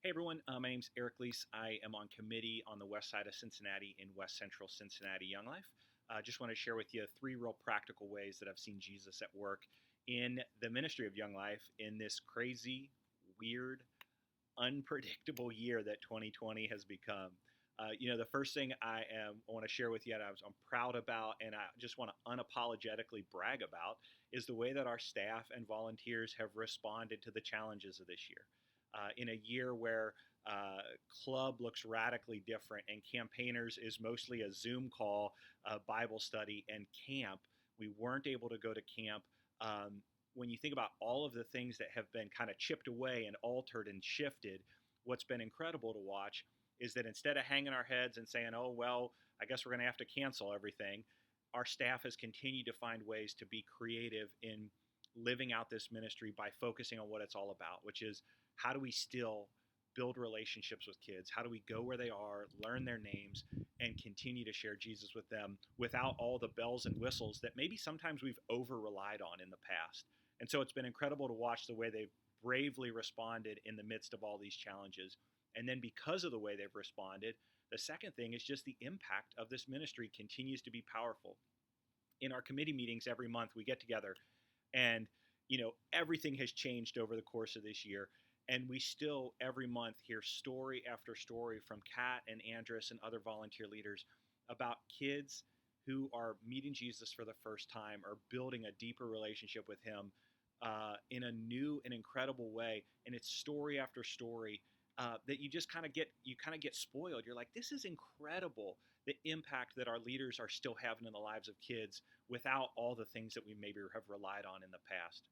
Hey everyone, my name's Eric Leese. I am on committee on the west side of Cincinnati in West Central Cincinnati Young Life. Just want to share with you three real practical ways that I've seen Jesus at work in the ministry of Young Life in this crazy, weird, unpredictable year that 2020 has become. The first thing I want to share with you, and I'm proud about, and I just want to unapologetically brag about, is the way that our staff and volunteers have responded to the challenges of this year. In a year where club looks radically different and campaigners is mostly a Zoom call, Bible study, and camp, we weren't able to go to camp. When you think about all of the things that have been kind of chipped away and altered and shifted, what's been incredible to watch is that instead of hanging our heads and saying, oh, well, I guess we're going to have to cancel everything, our staff has continued to find ways to be creative in living out this ministry by focusing on what it's all about, which is how do we still build relationships with kids? How do we go where they are, learn their names, and continue to share Jesus with them without all the bells and whistles that maybe sometimes we've over relied on in the past? And so it's been incredible to watch the way they've bravely responded in the midst of all these challenges. And then because of the way they've responded, the second thing is just the impact of this ministry continues to be powerful. In our committee meetings every month, we get together and everything has changed over the course of this year. And we still every month hear story after story from Kat and Andrus and other volunteer leaders about kids who are meeting Jesus for the first time or building a deeper relationship with him in a new and incredible way. And it's story after story that you just kind of get spoiled. You're like, this is incredible, the impact that our leaders are still having in the lives of kids without all the things that we maybe have relied on in the past.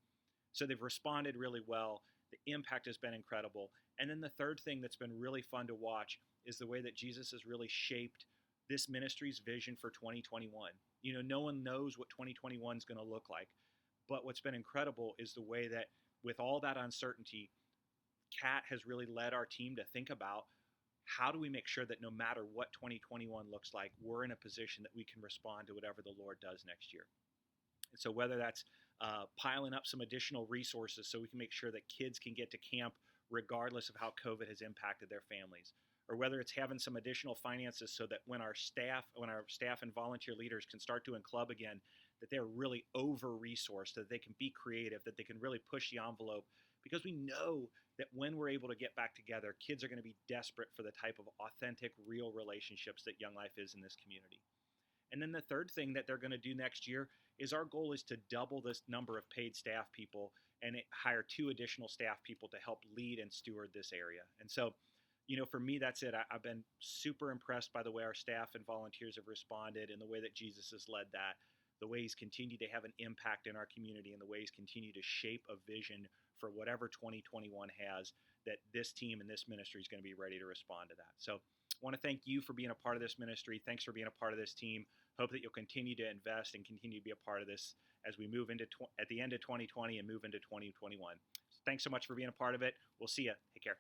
So they've responded really well. The impact has been incredible. And then the third thing that's been really fun to watch is the way that Jesus has really shaped this ministry's vision for 2021. No one knows what 2021 is going to look like. But what's been incredible is the way that with all that uncertainty, Kat has really led our team to think about how do we make sure that no matter what 2021 looks like, we're in a position that we can respond to whatever the Lord does next year. And so whether that's piling up some additional resources so we can make sure that kids can get to camp regardless of how COVID has impacted their families, or whether it's having some additional finances so that when our staff and volunteer leaders can start doing club again, that they're really over-resourced, that they can be creative, that they can really push the envelope, because we know that when we're able to get back together, kids are going to be desperate for the type of authentic, real relationships that Young Life is in this community. And then the third thing that they're going to do next year is our goal is to double this number of paid staff people and hire 2 additional staff people to help lead and steward this area. And so, for me, that's it. I've been super impressed by the way our staff and volunteers have responded and the way that Jesus has led that, the way he's continued to have an impact in our community and the way he's continued to shape a vision for whatever 2021 has, that this team and this ministry is going to be ready to respond to that. So I want to thank you for being a part of this ministry. Thanks for being a part of this team. Hope that you'll continue to invest and continue to be a part of this as we move into at the end of 2020 and move into 2021. So thanks so much for being a part of it. We'll see you. Take care.